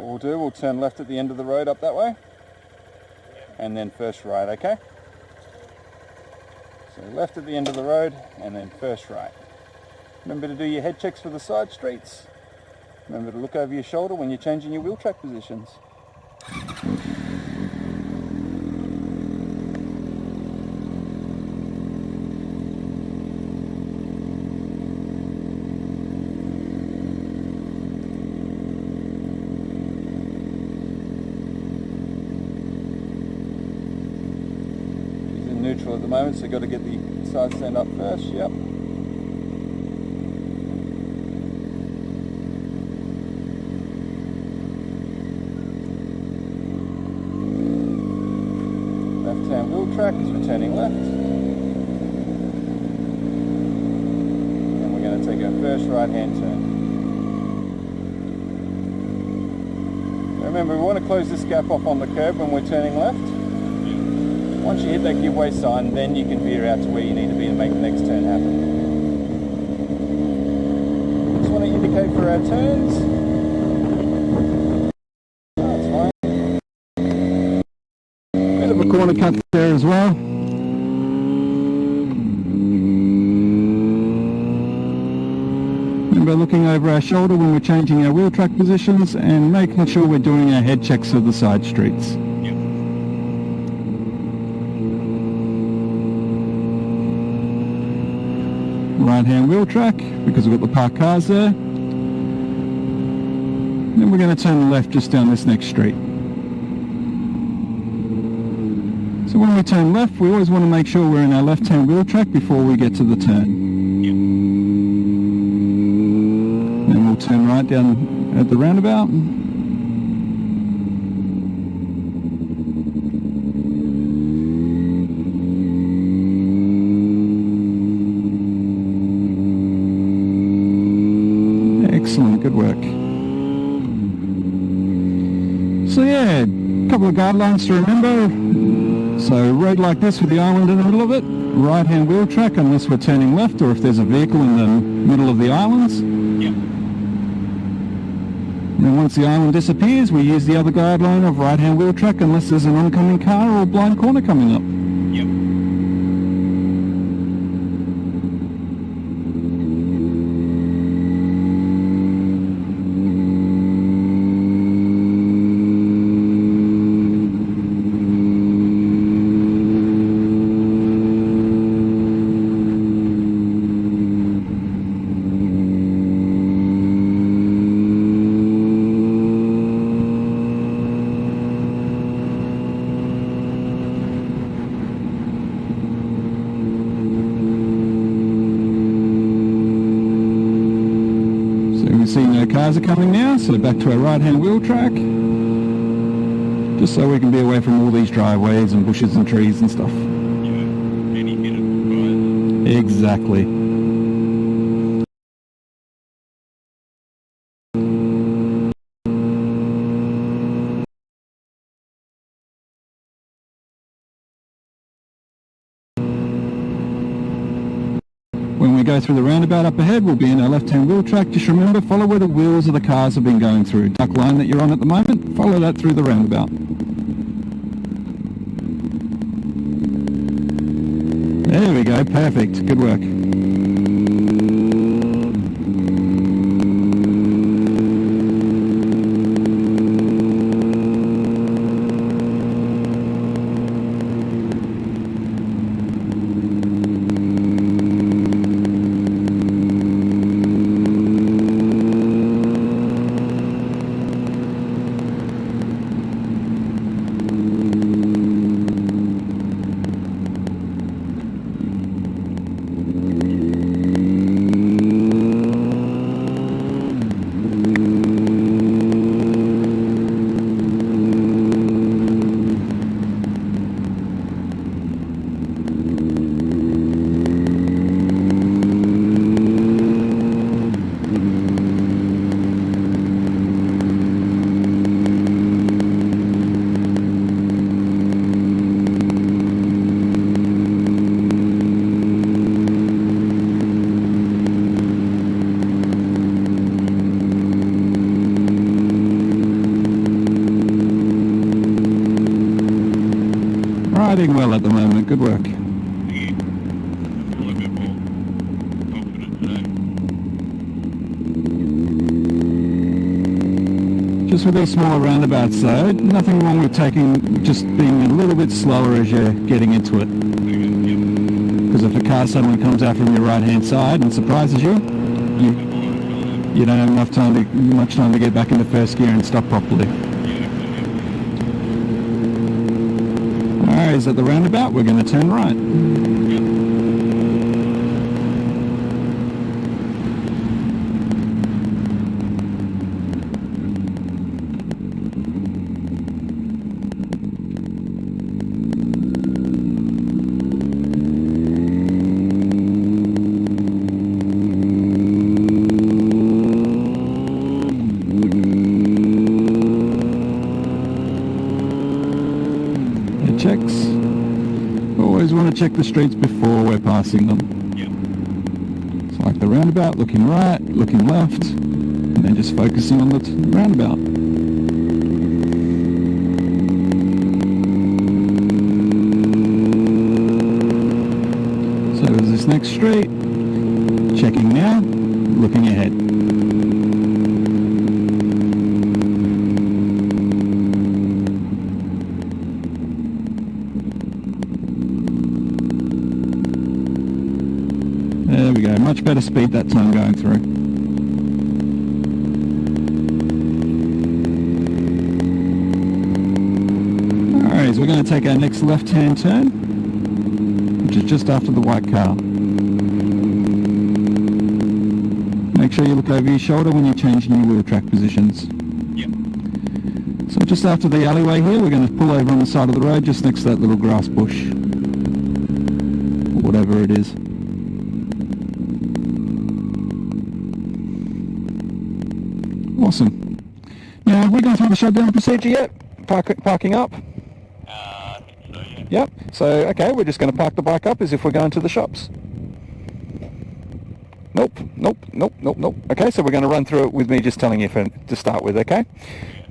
what we'll do, we'll turn left at the end of the road up that way, and then first right, okay? So left at the end of the road, and then first right. Remember to do your head checks for the side streets. Remember to look over your shoulder when you're changing your wheel track positions. He's in neutral at the moment, so got to get the side stand up first, yep. Left-hand wheel track is returning left. And we're going to take our first right-hand turn. Now remember, we want to close this gap off on the curb when we're turning left. Once you hit that give way sign, then you can veer out to where you need to be to make the next turn happen. Just want to indicate for our turns. A corner cut there as well. Remember looking over our shoulder when we're changing our wheel track positions and making sure we're doing our head checks of the side streets. Yep. Right hand wheel track because we've got the parked cars there. Then we're going to turn left just down this next street. So when we turn left, we always want to make sure we're in our left-hand wheel track before we get to the turn. Yep. And we'll turn right down at the roundabout. Excellent, good work. So yeah, a couple of guidelines to remember. So road like this with the island in the middle of it, right hand wheel track unless we're turning left or if there's a vehicle in the middle of the islands. Yep. And once the island disappears, we use the other guideline of right hand wheel track unless there's an oncoming car or a blind corner coming up. Yep. See no cars are coming now, so back to our right-hand wheel track. Just so we can be away from all these driveways and bushes and trees and stuff. Yeah. Any hidden drivers. Exactly. When we go through the roundabout up ahead, we'll be in our left-hand wheel track. Just remember, follow where the wheels of the cars have been going through. Duck line that you're on at the moment, follow that through the roundabout. There we go, perfect, good work. riding well at the moment. Good work. Yeah. I feel a bit more confident today. Just with these smaller roundabouts though, nothing wrong with just being a little bit slower as you're getting into it. Because if a car suddenly comes out from your right hand side and surprises you, you don't have much time to get back into first gear and stop properly. Alright, is at the roundabout, we're going to turn right. Checks. Always want to check the streets before we're passing them. Yep. So like the roundabout, looking right, looking left, and then just focusing on the roundabout. So there's this next street, checking now, looking ahead. There we go, much better speed that time going through. Alright, so we're going to take our next left-hand turn, which is just after the white car. Make sure you look over your shoulder when you're changing your wheel track positions. Yep. So just after the alleyway here, we're going to pull over on the side of the road just next to that little grass bush. Or whatever it is. Awesome. Now, have we gone through the shutdown procedure yet? Parking up? I think so, yeah. Yep. So, okay, we're just going to park the bike up as if we're going to the shops. Nope. Okay, so we're going to run through it with me just telling you to start with, okay?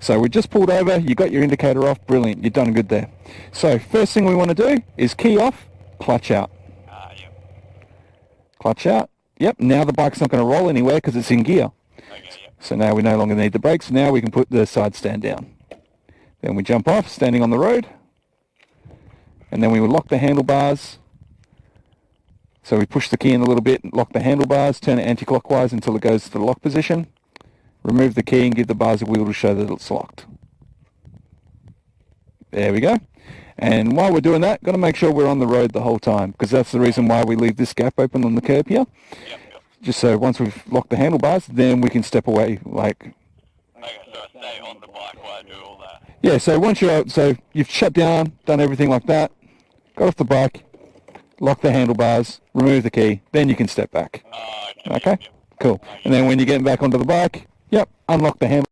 So we just pulled over, you got your indicator off, brilliant, you've done good there. So, first thing we want to do is key off, clutch out. Yep. Clutch out. Yep, now the bike's not going to roll anywhere because it's in gear. Okay, yep. So now we no longer need the brakes. Now we can put the side stand down. Then we jump off, standing on the road. And then we will lock the handlebars. So we push the key in a little bit, lock the handlebars, turn it anti-clockwise until it goes to the lock position. Remove the key and give the bars a wheel to show that it's locked. There we go. And while we're doing that, got to make sure we're on the road the whole time, because that's the reason why we leave this gap open on the curb here. Yep. Just so once we've locked the handlebars, then we can step away like... Okay, so I stay on the bike while I do all that. Yeah, so once you're out, so you've shut down, done everything like that, got off the bike, lock the handlebars, remove the key, then you can step back. Okay? Yep. Cool. And then when you're getting back onto the bike, yep, unlock the handlebars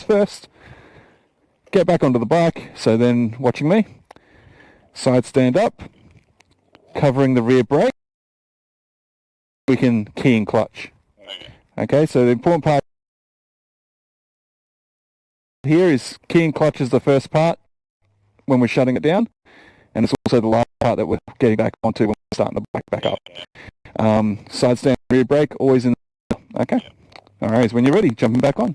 first, get back onto the bike, so then, watching me, side stand up, covering the rear brake, we can key and clutch. Okay, so the important part here is key and clutch is the first part when we're shutting it down, and it's also the last part that we're getting back onto when we're starting the bike back up. Side stand, rear brake, always in the... Okay? Alright, so when you're ready, jumping back on.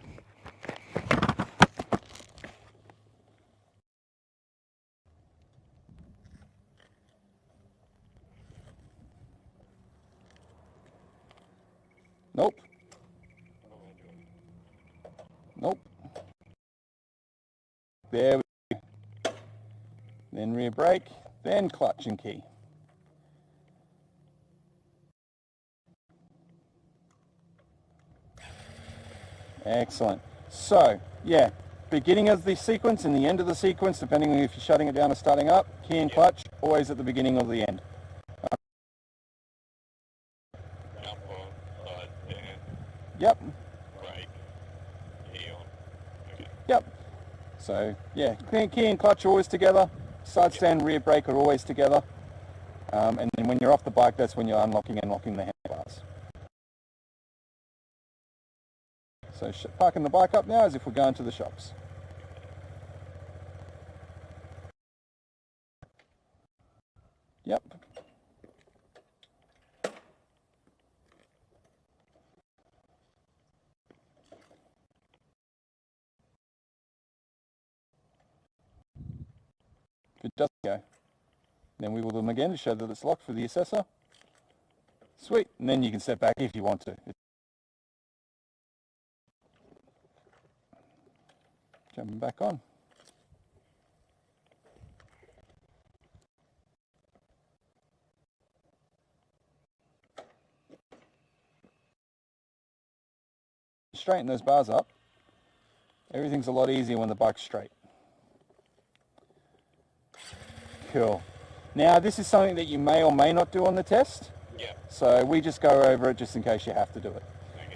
Nope. There we go. Then rear brake, then clutch and key. Excellent. So, yeah, beginning of the sequence and the end of the sequence, depending on if you're shutting it down or starting up, key and clutch, always at the beginning or the end. Jump on, side stand, Yep. brake, key on. Okay. Yep. So, yeah, key and clutch are always together. Side stand, rear brake are always together. And then when you're off the bike, that's when you're unlocking and locking the handlebars. So parking the bike up now as if we're going to the shops. Yep. If it doesn't go, then wiggle them again to show that it's locked for the assessor. Sweet, and then you can step back if you want to. Jumping back on. Straighten those bars up. Everything's a lot easier when the bike's straight. Cool. Now this is something that you may or may not do on the test. Yeah. So we just go over it just in case you have to do it.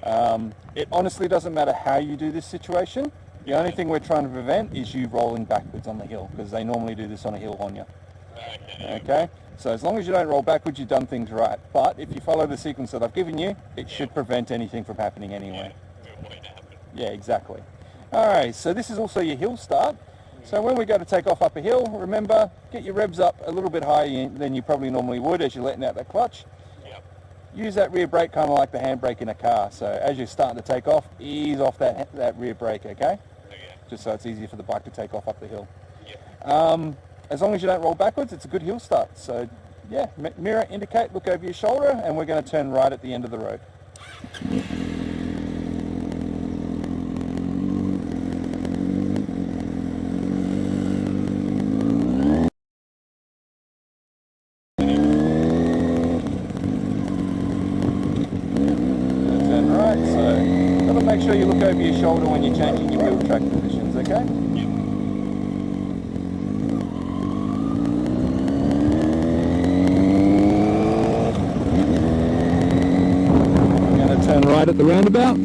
Okay. It honestly doesn't matter how you do this situation. The only thing we're trying to prevent is you rolling backwards on the hill, because they normally do this on a hill on you. Okay. Okay? So as long as you don't roll backwards, you've done things right. But if you follow the sequence that I've given you, it should prevent anything from happening anyway. Yeah, exactly. Alright, so this is also your hill start. So when we go to take off up a hill, remember, get your revs up a little bit higher than you probably normally would as you're letting out that clutch. Yep. Use that rear brake kind of like the handbrake in a car. So as you're starting to take off, ease off that rear brake, okay? Okay. Just so it's easier for the bike to take off up the hill. Yep. As long as you don't roll backwards, it's a good hill start. So yeah, mirror, indicate, look over your shoulder, and we're going to turn right at the end of the road. Turn right, so got to make sure you look over your shoulder when you're changing your wheel track positions, okay? Yep. Turn right at the roundabout.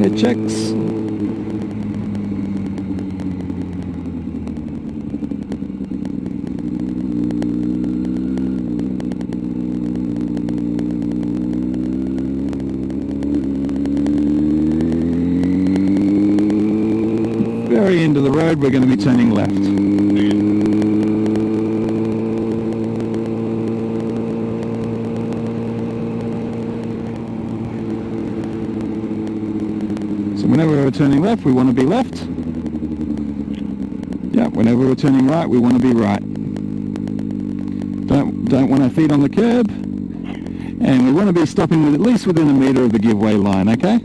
Head checks. Very end of the road, we're going to be turning left. So whenever we're turning left, we want to be left. Yeah, whenever we're turning right, we want to be right. Don't want our feet on the curb. And we want to be stopping at least within a metre of the giveaway line, okay?